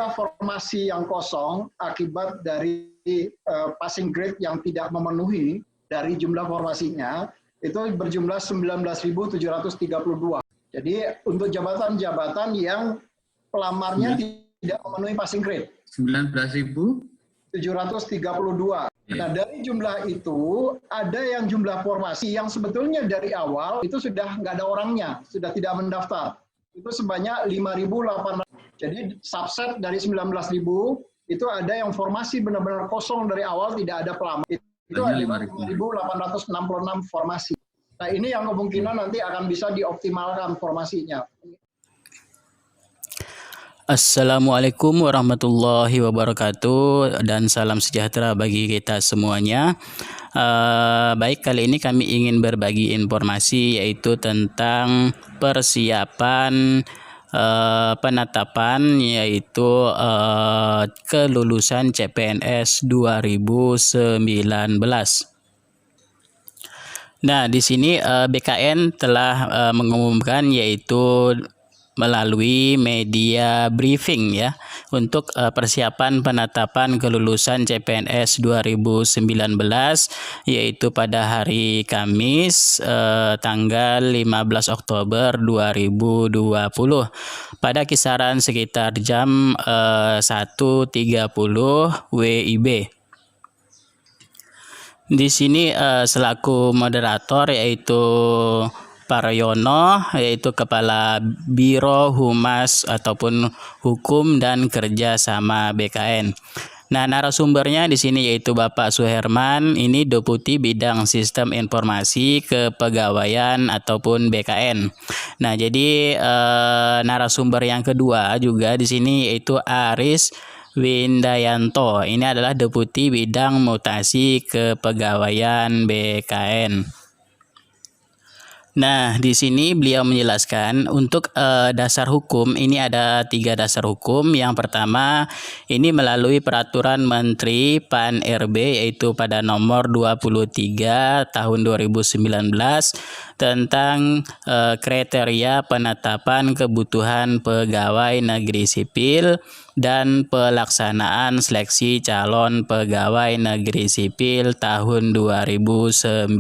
jumlah formasi yang kosong akibat dari passing grade yang tidak memenuhi dari jumlah formasinya itu berjumlah 19.732. Jadi untuk jabatan-jabatan yang pelamarnya tidak memenuhi passing grade. 19.732. Nah, dari jumlah itu ada yang jumlah formasi yang sebetulnya dari awal itu sudah nggak ada orangnya, sudah tidak mendaftar. Itu sebanyak 5.800. Jadi subset dari 19.000 itu ada yang formasi benar-benar kosong dari awal, tidak ada pelamar. Itu ada 5.866 formasi. Nah, ini yang kemungkinan nanti akan bisa dioptimalkan formasinya. Assalamualaikum warahmatullahi wabarakatuh dan salam sejahtera bagi kita semuanya. Baik, kali ini kami ingin berbagi informasi yaitu tentang persiapan penetapan yaitu kelulusan CPNS 2019. Nah, di sini BKN telah mengumumkan yaitu melalui media briefing ya untuk persiapan penetapan kelulusan CPNS 2019 yaitu pada hari Kamis tanggal 15 Oktober 2020 pada kisaran sekitar jam 1.30 WIB. Di sini selaku moderator yaitu Paryono, yaitu Kepala Biro Humas ataupun Hukum dan Kerja sama BKN. Nah, narasumbernya di sini yaitu Bapak Suherman, ini Deputi Bidang Sistem Informasi Kepegawaian ataupun BKN. Nah, jadi narasumber yang kedua juga di sini yaitu Aris Windayanto. Ini adalah Deputi Bidang Mutasi Kepegawaian BKN. Nah, di sini beliau menjelaskan untuk dasar hukum ini ada 3 dasar hukum. Yang pertama ini melalui peraturan Menteri PAN-RB yaitu pada nomor 23 tahun 2019 tentang kriteria penetapan kebutuhan pegawai negeri sipil dan pelaksanaan seleksi calon pegawai negeri sipil tahun 2019.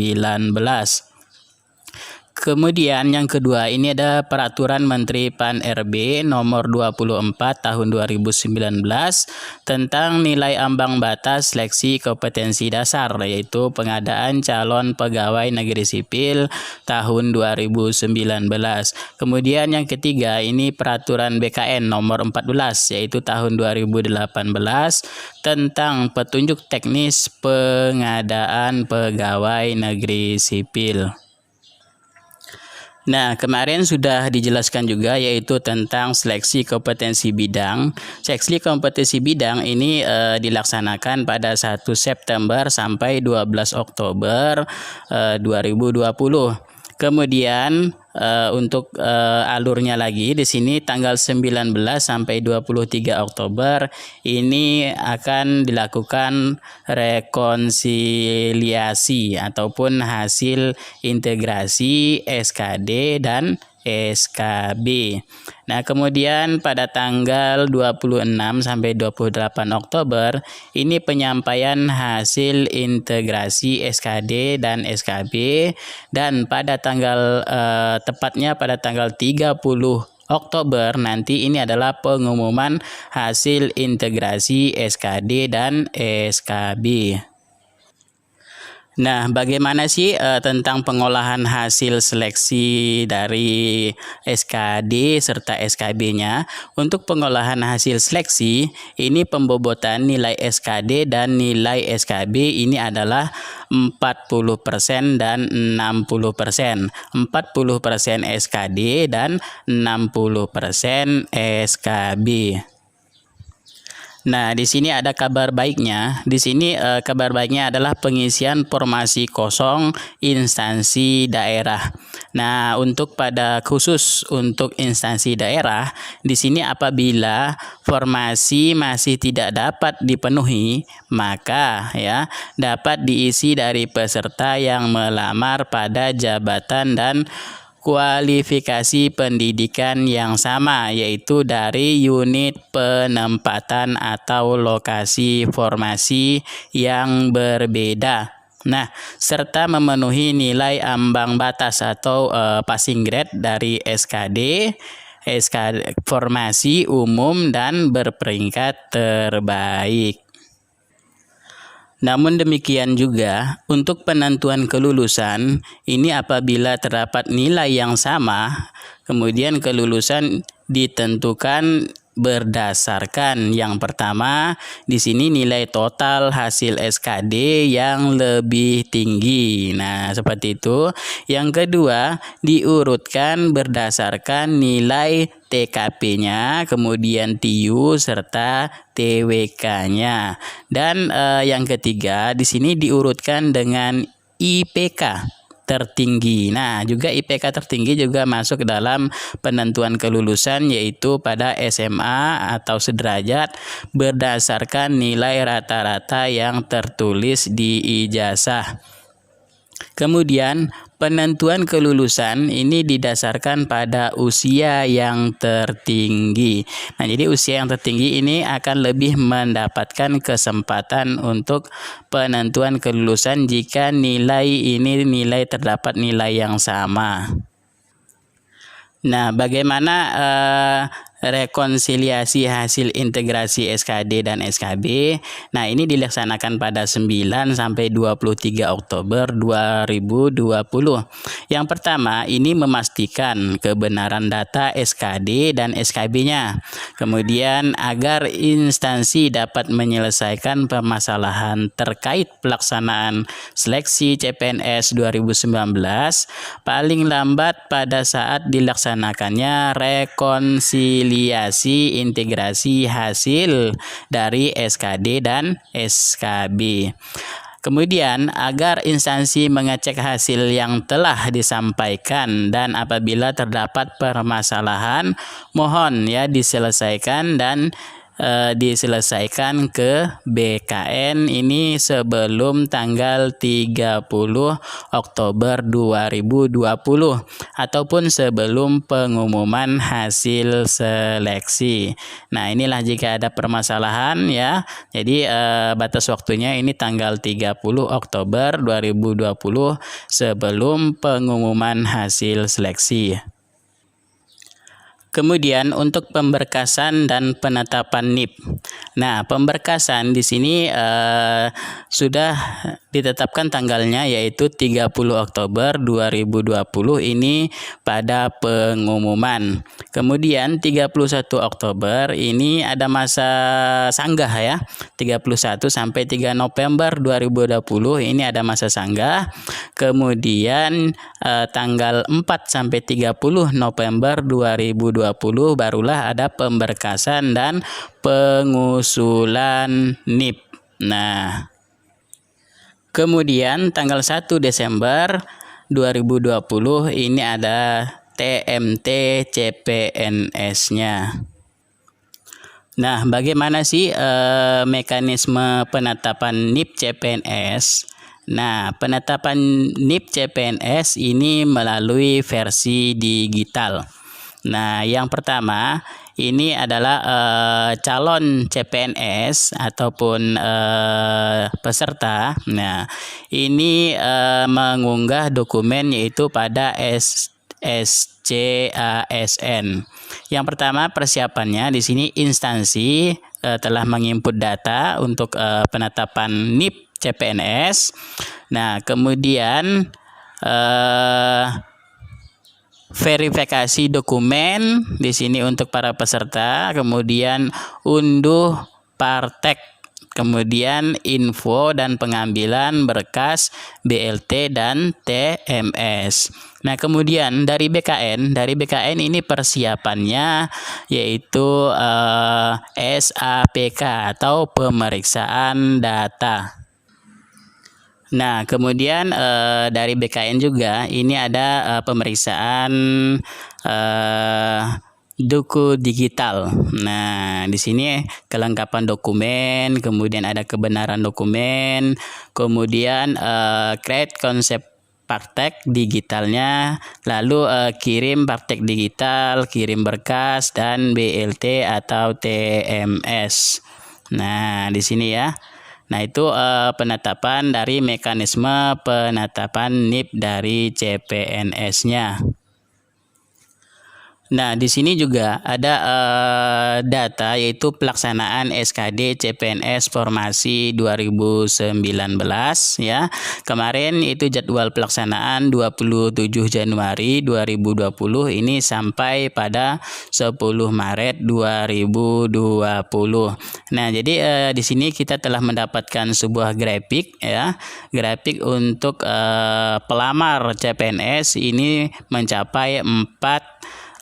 Kemudian yang kedua ini ada peraturan Menteri PAN-RB nomor 24 tahun 2019 tentang nilai ambang batas seleksi kompetensi dasar yaitu pengadaan calon pegawai negeri sipil tahun 2019. Kemudian yang ketiga ini peraturan BKN nomor 14 yaitu tahun 2018 tentang petunjuk teknis pengadaan pegawai negeri sipil. Nah, kemarin sudah dijelaskan juga yaitu tentang seleksi kompetensi bidang. Seleksi kompetensi bidang ini dilaksanakan pada 1 September sampai 12 Oktober 2020. Kemudian untuk alurnya lagi di sini tanggal 19 sampai 23 Oktober ini akan dilakukan rekonsiliasi ataupun hasil integrasi SKD dan SKB. Nah, kemudian pada tanggal 26 sampai 28 Oktober ini penyampaian hasil integrasi SKD dan SKB dan pada tanggal tepatnya pada tanggal 30 Oktober nanti ini adalah pengumuman hasil integrasi SKD dan SKB. Nah, bagaimana sih tentang pengolahan hasil seleksi dari SKD serta SKB-nya? Untuk pengolahan hasil seleksi, ini pembobotan nilai SKD dan nilai SKB ini adalah 40% dan 60%. 40% SKD dan 60% SKB. Nah, di sini ada kabar baiknya. Di sini kabar baiknya adalah pengisian formasi kosong instansi daerah. Nah, untuk pada khusus untuk instansi daerah, di sini apabila formasi masih tidak dapat dipenuhi, maka ya dapat diisi dari peserta yang melamar pada jabatan dan kualifikasi pendidikan yang sama, yaitu dari unit penempatan atau lokasi formasi yang berbeda. Nah, serta memenuhi nilai ambang batas atau passing grade dari SKD, formasi umum dan berperingkat terbaik. Namun demikian juga, untuk penentuan kelulusan, ini apabila terdapat nilai yang sama, kemudian kelulusan ditentukan berdasarkan yang pertama, di sini nilai total hasil SKD yang lebih tinggi. Nah, seperti itu. Yang kedua, diurutkan berdasarkan nilai TKP-nya, kemudian TIU serta TWK-nya. Dan yang ketiga, di sini diurutkan dengan IPK tertinggi. Nah, juga IPK tertinggi juga masuk ke dalam penentuan kelulusan, yaitu pada SMA atau sederajat berdasarkan nilai rata-rata yang tertulis di ijazah. Kemudian penentuan kelulusan ini didasarkan pada usia yang tertinggi. Nah, jadi usia yang tertinggi ini akan lebih mendapatkan kesempatan untuk penentuan kelulusan jika nilai terdapat nilai yang sama. Nah, bagaimana rekonsiliasi hasil integrasi SKD dan SKB? Nah, ini dilaksanakan pada 9 sampai 23 Oktober 2020. Yang pertama, ini memastikan kebenaran data SKD dan SKB-nya. Kemudian, agar instansi dapat menyelesaikan permasalahan terkait pelaksanaan seleksi CPNS 2019 paling lambat pada saat dilaksanakannya rekonsiliasi integrasi hasil dari SKD dan SKB. Kemudian, agar instansi mengecek hasil yang telah disampaikan dan apabila terdapat permasalahan, mohon ya diselesaikan dan diselesaikan ke BKN ini sebelum tanggal 30 Oktober 2020 ataupun sebelum pengumuman hasil seleksi. Nah, inilah jika ada permasalahan ya. Jadi batas waktunya ini tanggal 30 Oktober 2020 sebelum pengumuman hasil seleksi. Kemudian untuk pemberkasan dan penetapan NIP. Nah, pemberkasan di sini sudah ditetapkan tanggalnya, yaitu 30 Oktober 2020 ini pada pengumuman. Kemudian 31 Oktober ini ada masa sanggah ya. 31 sampai 3 November 2020 ini ada masa sanggah. Kemudian tanggal 4 sampai 30 November 2020 barulah ada pemberkasan dan pengusulan NIP. Nah, kemudian tanggal 1 Desember 2020 ini ada TMT CPNS-nya. Nah, bagaimana sih mekanisme penetapan NIP CPNS? Nah, penetapan NIP CPNS ini melalui versi digital. Nah, yang pertama ini adalah calon CPNS ataupun peserta. Nah, ini mengunggah dokumen yaitu pada SCASN. Yang pertama persiapannya di sini instansi telah menginput data untuk penetapan NIP CPNS. Nah, kemudian verifikasi dokumen di sini untuk para peserta, kemudian unduh partek, kemudian info dan pengambilan berkas BLT dan TMS. Nah, kemudian dari BKN ini persiapannya yaitu SAPK atau pemeriksaan data. Nah, kemudian dari BKN juga ini ada pemeriksaan Duku digital. Nah, di sini kelengkapan dokumen, kemudian ada kebenaran dokumen, kemudian create konsep praktek digitalnya, lalu kirim praktek digital, kirim berkas, dan BLT atau TMS. Nah, di sini ya. Nah, itu penetapan dari mekanisme penetapan NIP dari CPNS-nya. Nah, di sini juga ada data yaitu pelaksanaan SKD CPNS Formasi 2019 ya. Kemarin itu jadwal pelaksanaan 27 Januari 2020 ini sampai pada 10 Maret 2020. Nah, jadi di sini kita telah mendapatkan sebuah grafik ya. Grafik untuk pelamar CPNS ini mencapai 4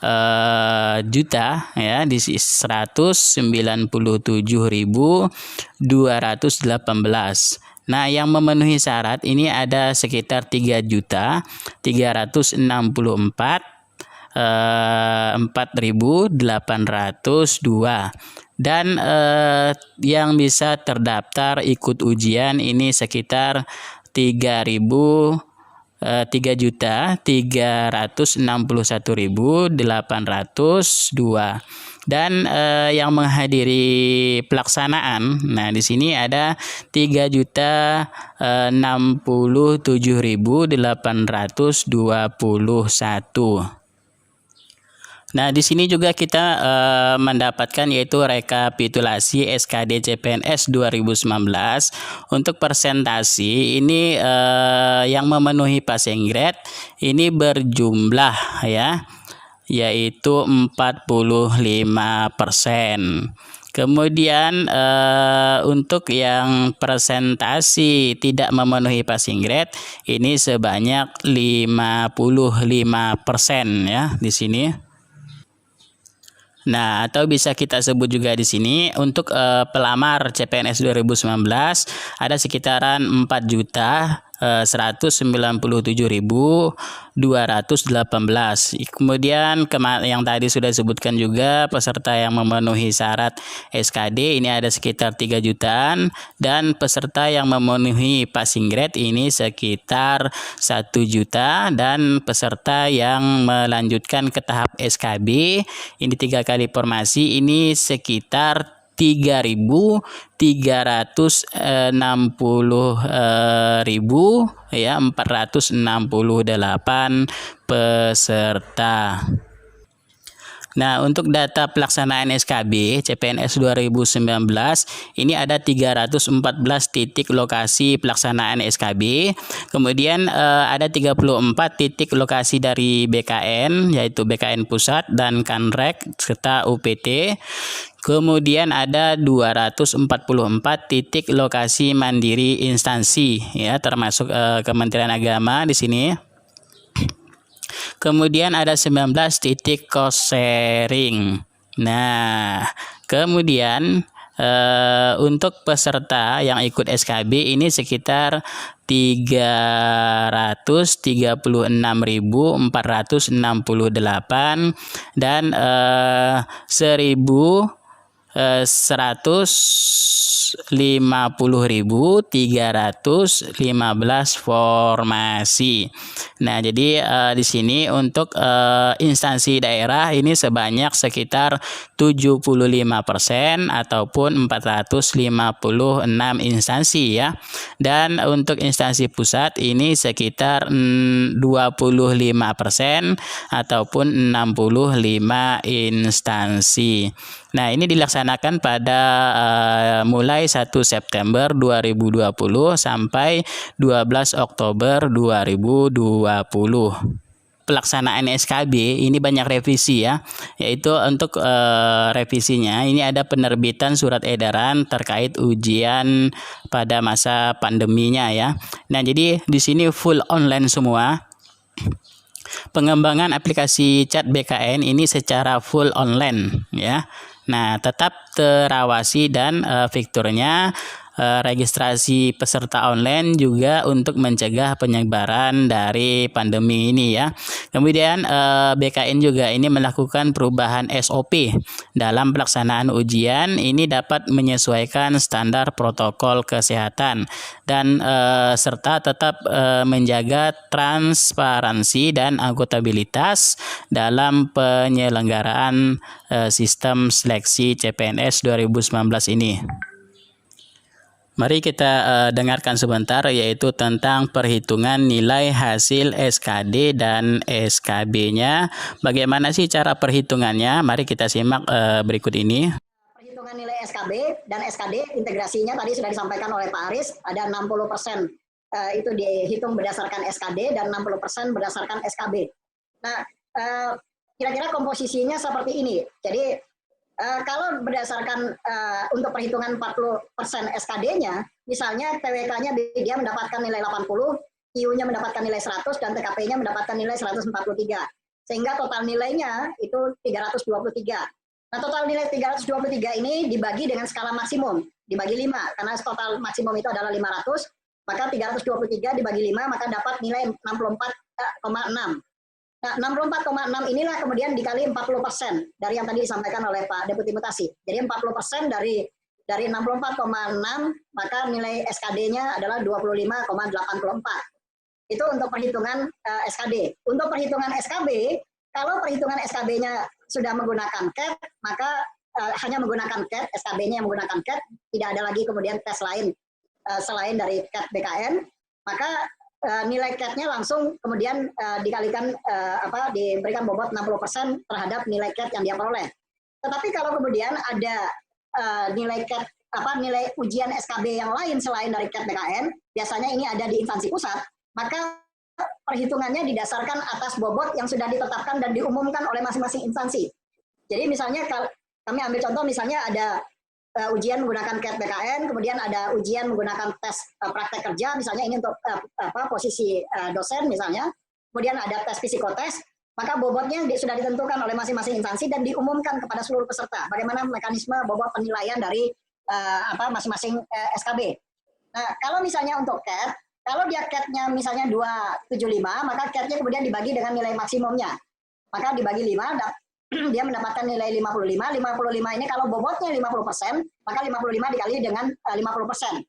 juta ya di 197.218. Nah, yang memenuhi syarat ini ada sekitar 3.364.4.802 dan yang bisa terdaftar ikut ujian ini sekitar 3.361.802 dan yang menghadiri pelaksanaan. Nah, di sini ada 3.067.821. Nah, di sini juga kita mendapatkan yaitu rekapitulasi SKD CPNS 2019. Untuk persentasi ini yang memenuhi passing grade ini berjumlah ya, yaitu 45%. Kemudian untuk yang presentasi tidak memenuhi passing grade ini sebanyak 55% ya di sini. Nah, atau bisa kita sebut juga di sini untuk pelamar CPNS 2019 ada sekitaran 4.197.218. Kemudian yang tadi sudah disebutkan juga peserta yang memenuhi syarat SKD ini ada sekitar 3 jutaan dan peserta yang memenuhi passing grade ini sekitar 1 juta dan peserta yang melanjutkan ke tahap SKB ini 3 kali formasi ini sekitar 3.360.468 peserta. Nah, untuk data pelaksanaan SKB CPNS 2019 ini ada 314 titik lokasi pelaksanaan SKB. Kemudian ada 34 titik lokasi dari BKN yaitu BKN Pusat dan Kanrek serta UPT. Kemudian ada 244 titik lokasi mandiri instansi ya termasuk Kementerian Agama di sini. Kemudian ada 19 titik cost sharing. Nah, kemudian untuk peserta yang ikut SKB ini sekitar 336.468 dan 150.315 formasi. Nah, jadi di sini untuk instansi daerah ini sebanyak sekitar 75% ataupun 456 instansi ya. Dan untuk instansi pusat ini sekitar 25% ataupun 65 instansi. Nah, ini dilaksanakan pada mulai 1 September 2020 sampai 12 Oktober 2020. Pelaksanaan SKB ini banyak revisi ya, yaitu untuk revisinya ini ada penerbitan surat edaran terkait ujian pada masa pandeminya ya. Nah, jadi di sini full online semua. Pengembangan aplikasi chat BKN ini secara full online ya. Nah, tetap terawasi dan fiturnya registrasi peserta online juga untuk mencegah penyebaran dari pandemi ini ya. Kemudian BKN juga ini melakukan perubahan SOP dalam pelaksanaan ujian. Ini dapat menyesuaikan standar protokol kesehatan dan serta tetap menjaga transparansi dan akuntabilitas dalam penyelenggaraan sistem seleksi CPNS 2019 ini. Mari kita dengarkan sebentar, yaitu tentang perhitungan nilai hasil SKD dan SKB-nya. Bagaimana sih cara perhitungannya? Mari kita simak berikut ini. Perhitungan nilai SKB dan SKD integrasinya tadi sudah disampaikan oleh Pak Aris, ada 60% itu dihitung berdasarkan SKD dan 60% berdasarkan SKB. Nah, kira-kira komposisinya seperti ini. Jadi kalau berdasarkan untuk perhitungan 40% SKD-nya, misalnya TWK-nya dia mendapatkan nilai 80, IU-nya mendapatkan nilai 100, dan TKP-nya mendapatkan nilai 143. Sehingga total nilainya itu 323. Nah, total nilai 323 ini dibagi dengan skala maksimum, dibagi 5, karena total maksimum itu adalah 500, maka 323 dibagi 5, maka dapat nilai 64,6. Nah, 64,6 inilah kemudian dikali 40% dari yang tadi disampaikan oleh Pak Deputi Mutasi. Jadi 40% dari 64,6, maka nilai SKD-nya adalah 25,84. Itu untuk perhitungan SKD. Untuk perhitungan SKB, kalau perhitungan SKB-nya sudah menggunakan CAT, maka hanya menggunakan CAT, SKB-nya yang menggunakan CAT, tidak ada lagi kemudian tes lain selain dari CAT BKN, maka nilai CAT-nya langsung kemudian dikalikan diberikan bobot 60% terhadap nilai CAT yang dia peroleh. Tetapi kalau kemudian ada nilai CAT nilai ujian SKB yang lain selain dari CAT BKN, biasanya ini ada di instansi pusat, maka perhitungannya didasarkan atas bobot yang sudah ditetapkan dan diumumkan oleh masing-masing instansi. Jadi misalnya kami ambil contoh, misalnya ada ujian menggunakan CAT BKN, kemudian ada ujian menggunakan tes praktek kerja, misalnya ini untuk posisi dosen misalnya, kemudian ada tes psikotes, maka bobotnya sudah ditentukan oleh masing-masing instansi dan diumumkan kepada seluruh peserta. Bagaimana mekanisme bobot penilaian dari masing-masing SKB. Nah, kalau misalnya untuk CAT, kalau dia CAT-nya misalnya 275, maka CAT-nya kemudian dibagi dengan nilai maksimumnya. Maka dibagi 5, dia mendapatkan nilai 55. 55 ini kalau bobotnya 50%, maka 55 dikali dengan 50%.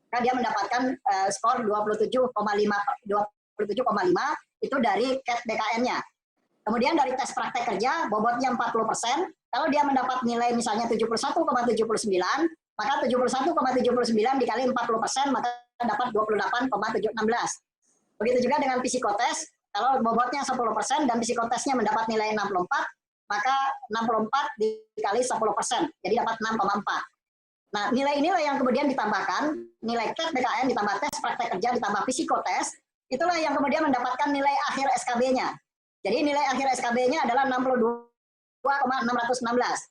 Maka dia mendapatkan skor 27,5 itu dari CAT BKN-nya. Kemudian dari tes praktek kerja, bobotnya 40%. Kalau dia mendapat nilai misalnya 71,79, maka 71,79 dikali 40%, maka dapat 28,716. Begitu juga dengan psikotes, kalau bobotnya 10% dan psikotesnya mendapat nilai 64, maka 64 dikali 10%, jadi dapat 6,4. Nah, nilai inilah yang kemudian ditambahkan, nilai CAT BKN ditambah tes praktek kerja ditambah psikotes, itulah yang kemudian mendapatkan nilai akhir SKB-nya. Jadi nilai akhir SKB-nya adalah 62,616.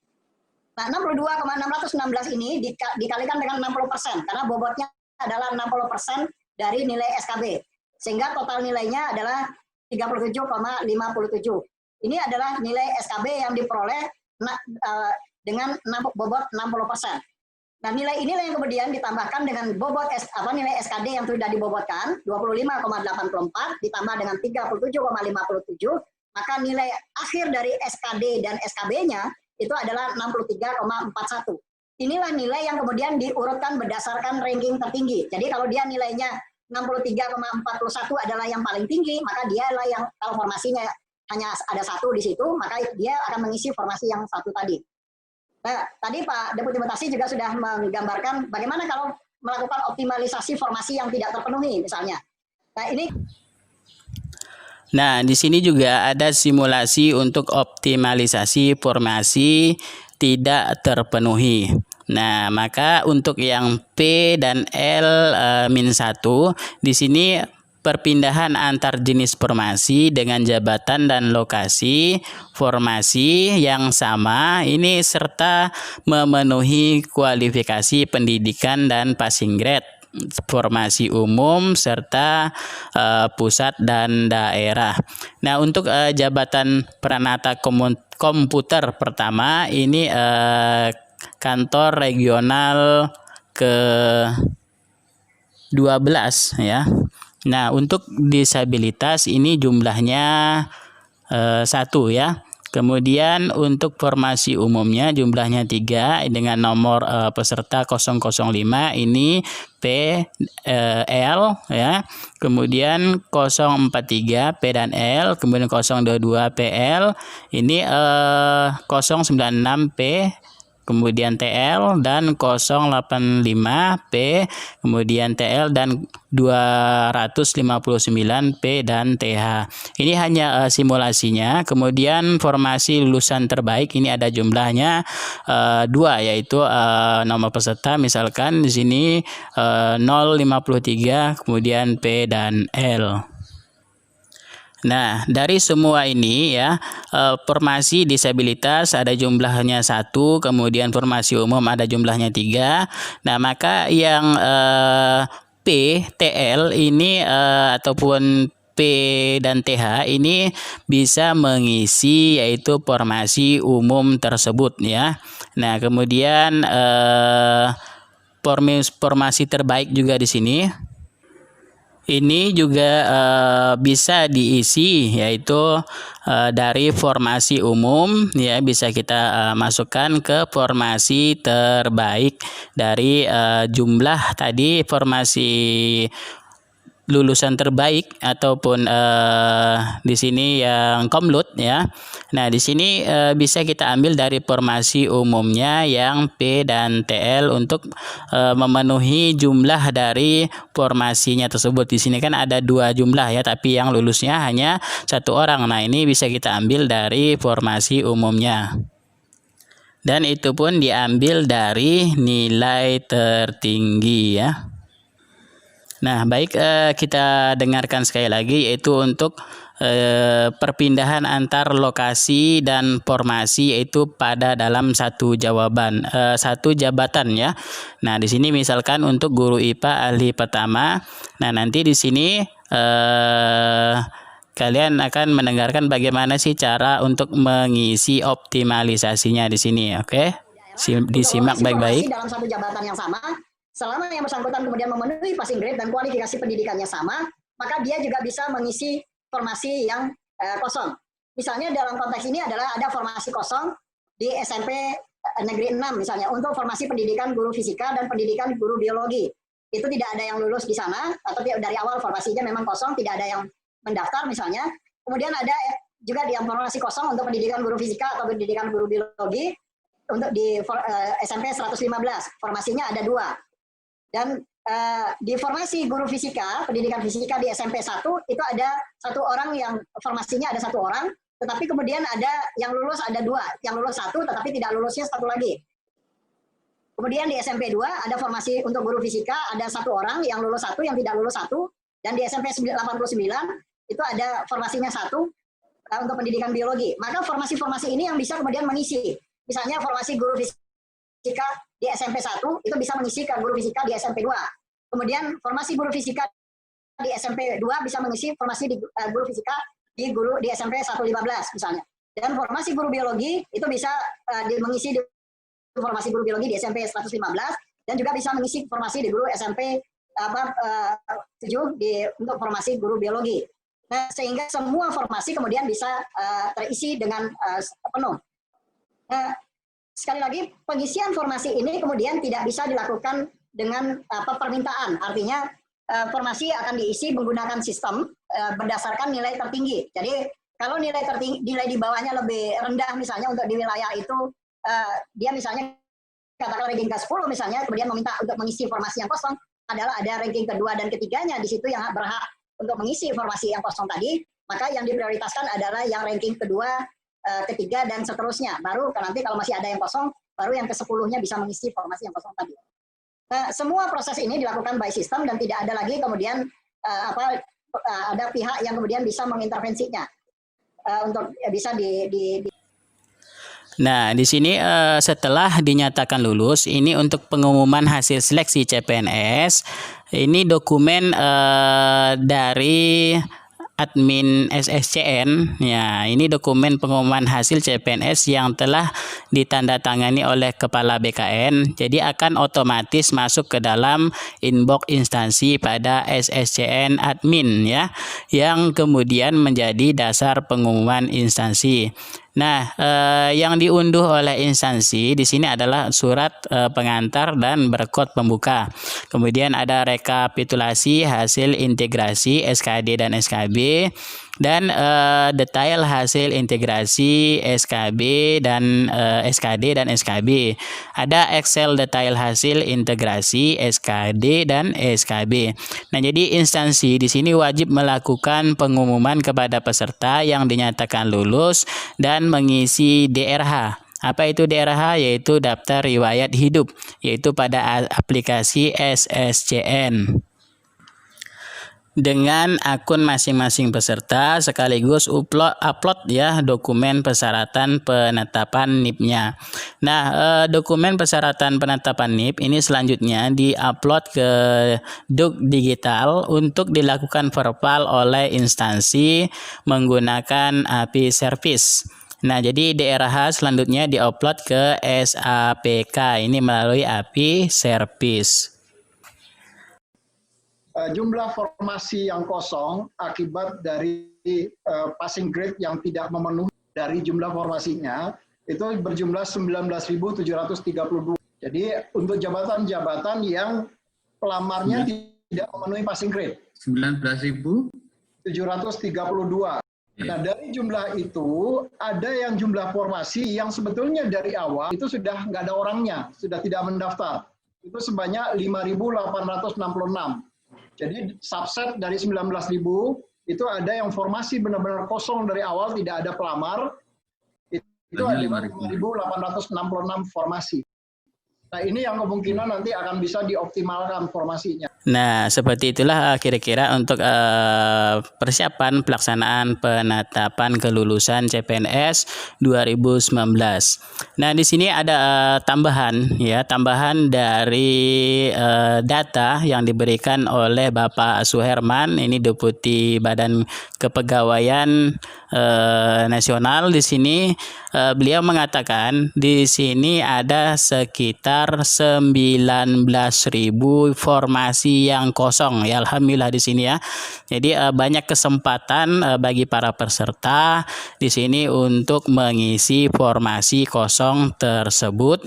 Nah, 62,616 ini dikalikan dengan 60%, karena bobotnya adalah 60% dari nilai SKB. Sehingga total nilainya adalah 37,57. Ini adalah nilai SKB yang diperoleh dengan bobot 60%. Nah, nilai inilah yang kemudian ditambahkan dengan bobot nilai SKD yang sudah dibobotkan 25,84 ditambah dengan 37,57, maka nilai akhir dari SKD dan SKB-nya itu adalah 63,41. Inilah nilai yang kemudian diurutkan berdasarkan ranking tertinggi. Jadi kalau dia nilainya 63,41 adalah yang paling tinggi, maka dialah yang kalau formasinya hanya ada satu di situ, maka dia akan mengisi formasi yang satu tadi. Nah, tadi Pak Deputi Mutasi juga sudah menggambarkan bagaimana kalau melakukan optimalisasi formasi yang tidak terpenuhi misalnya. Nah, di sini juga ada simulasi untuk optimalisasi formasi tidak terpenuhi. Nah, maka untuk yang P dan L-1 di sini perpindahan antar jenis formasi dengan jabatan dan lokasi formasi yang sama ini serta memenuhi kualifikasi pendidikan dan passing grade formasi umum serta pusat dan daerah. Nah, untuk jabatan peranata komputer pertama ini kantor regional ke-12 ya. Nah, untuk disabilitas ini jumlahnya 1 ya. Kemudian untuk formasi umumnya jumlahnya 3 dengan nomor peserta 005 ini PL ya. Kemudian 043 P dan L, kemudian 022 PL, ini 096 P, kemudian TL dan 085 P, kemudian TL dan 259 P dan TH. Ini hanya simulasinya. Kemudian formasi lulusan terbaik ini ada jumlahnya 2, yaitu nomor peserta misalkan di sini 053 kemudian P dan L. Nah, dari semua ini ya, formasi disabilitas ada jumlahnya 1, kemudian formasi umum ada jumlahnya 3. Nah, maka yang P, TL ini ataupun P dan TH ini bisa mengisi yaitu formasi umum tersebut ya. Nah, kemudian formasi terbaik juga di sini. Ini juga bisa diisi yaitu dari formasi umum ya, bisa kita masukkan ke formasi terbaik dari jumlah tadi formasi lulusan terbaik ataupun di sini yang komlut ya. Nah, di sini bisa kita ambil dari formasi umumnya yang P dan TL untuk memenuhi jumlah dari formasinya tersebut. Di sini kan ada 2 jumlah ya, tapi yang lulusnya hanya 1 orang. Nah, ini bisa kita ambil dari formasi umumnya. Dan itu pun diambil dari nilai tertinggi ya. Nah, baik, kita dengarkan sekali lagi yaitu untuk perpindahan antar lokasi dan formasi yaitu pada dalam satu jawaban, satu jabatan ya. Nah, di sini misalkan untuk guru IPA ahli pertama. Nah, nanti di sini kalian akan mendengarkan bagaimana sih cara untuk mengisi optimalisasinya di sini, oke? Disimak baik-baik. Dalam satu jabatan yang sama, selama yang bersangkutan kemudian memenuhi passing grade dan kualifikasi pendidikannya sama, maka dia juga bisa mengisi formasi yang kosong. Misalnya dalam konteks ini adalah ada formasi kosong di SMP Negeri 6 misalnya untuk formasi pendidikan guru fisika dan pendidikan guru biologi. Itu tidak ada yang lulus di sana, atau dari awal formasinya memang kosong, tidak ada yang mendaftar misalnya. Kemudian ada juga di formasi kosong untuk pendidikan guru fisika atau pendidikan guru biologi untuk di SMP 115, formasinya ada 2. Dan di formasi guru fisika, pendidikan fisika di SMP 1 itu ada 1 orang yang formasinya ada 1 orang, tetapi kemudian ada yang lulus ada 2, yang lulus 1 tetapi tidak lulusnya 1 lagi. Kemudian di SMP 2 ada formasi untuk guru fisika ada 1 orang yang lulus 1, yang tidak lulus 1, dan di SMP 89 itu ada formasinya 1 untuk pendidikan biologi. Maka formasi-formasi ini yang bisa kemudian mengisi. Misalnya formasi guru fisika di SMP 1 itu bisa mengisi ke guru fisika di SMP 2. Kemudian formasi guru fisika di SMP 2 bisa mengisi formasi di guru fisika di SMP 115 misalnya. Dan formasi guru biologi itu bisa mengisi di formasi guru biologi di SMP 115 dan juga bisa mengisi formasi di guru SMP 7 untuk formasi guru biologi. Nah, sehingga semua formasi kemudian bisa terisi dengan penuh. Nah, sekali lagi, pengisian formasi ini kemudian tidak bisa dilakukan dengan permintaan. Artinya, formasi akan diisi menggunakan sistem berdasarkan nilai tertinggi. Jadi, kalau nilai di bawahnya lebih rendah misalnya untuk di wilayah itu, dia misalnya katakan ranking ke-10 misalnya, kemudian meminta untuk mengisi formasi yang kosong, adalah ada ranking kedua dan ketiganya di situ yang berhak untuk mengisi formasi yang kosong tadi, maka yang diprioritaskan adalah yang ranking kedua, ketiga, dan seterusnya. Baru nanti kalau masih ada yang kosong, baru yang ke-10-nya bisa mengisi formasi yang kosong tadi. Nah, semua proses ini dilakukan by system dan tidak ada lagi kemudian ada pihak yang kemudian bisa mengintervensinya untuk bisa Nah, di sini setelah dinyatakan lulus, ini untuk pengumuman hasil seleksi CPNS, ini dokumen dari admin SSCN. Ya, ini dokumen pengumuman hasil CPNS yang telah ditandatangani oleh Kepala BKN. Jadi akan otomatis masuk ke dalam inbox instansi pada SSCN admin ya, yang kemudian menjadi dasar pengumuman instansi. Nah, yang diunduh oleh instansi di sini adalah surat pengantar dan berkod pembuka. Kemudian ada rekapitulasi hasil integrasi SKD dan SKB, dan detail hasil integrasi SKB dan SKD dan SKB. Ada Excel detail hasil integrasi SKD dan SKB. Nah, jadi instansi di sini wajib melakukan pengumuman kepada peserta yang dinyatakan lulus dan mengisi DRH. Apa itu DRH? Yaitu daftar riwayat hidup, yaitu pada aplikasi SSCN. Dengan akun masing-masing peserta sekaligus upload ya dokumen persyaratan penetapan NIP-nya. Nah, dokumen persyaratan penetapan NIP ini selanjutnya diupload ke Duk Digital untuk dilakukan verbal oleh instansi menggunakan API Service. Nah, jadi DRH selanjutnya diupload ke SAPK ini melalui API Service. Jumlah formasi yang kosong akibat dari passing grade yang tidak memenuhi dari jumlah formasinya itu berjumlah 19.732. Jadi untuk jabatan-jabatan yang pelamarnya tidak memenuhi passing grade 19.732. Nah, dari jumlah itu ada yang jumlah formasi yang sebetulnya dari awal itu sudah nggak ada orangnya, sudah tidak mendaftar. Itu sebanyak 5.866. Jadi subset dari 19.000 itu ada yang formasi benar-benar kosong dari awal, tidak ada pelamar. Itu ada 5.866 formasi. Nah, ini yang kemungkinan nanti akan bisa dioptimalkan formasinya. Nah, seperti itulah kira-kira untuk persiapan pelaksanaan penetapan kelulusan CPNS 2019. Nah, di sini ada tambahan dari data yang diberikan oleh Bapak Suherman, ini Deputi Badan Kepegawaian Nasional. Di sini beliau mengatakan di sini ada sekitar 19.000 formasi yang kosong ya, alhamdulillah di sini ya. Jadi banyak kesempatan bagi para peserta di sini untuk mengisi formasi kosong tersebut.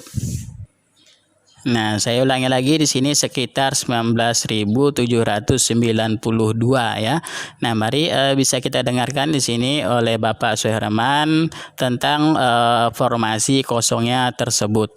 Nah, saya ulangi lagi, di sini sekitar 19.792 ya. Nah, mari bisa kita dengarkan di sini oleh Bapak Suherman tentang formasi kosongnya tersebut.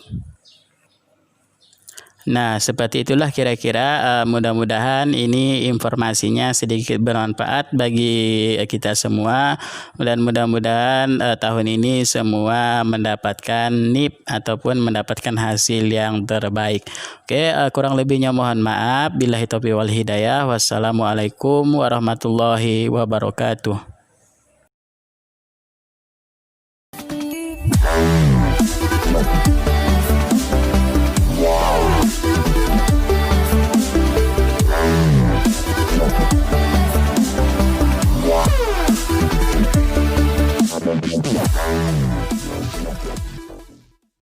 Nah, seperti itulah kira-kira, mudah-mudahan ini informasinya sedikit bermanfaat bagi kita semua, dan mudah-mudahan tahun ini semua mendapatkan NIP ataupun mendapatkan hasil yang terbaik. Oke, kurang lebihnya mohon maaf. Billahi taufiq wal hidayah. Wassalamualaikum warahmatullahi wabarakatuh.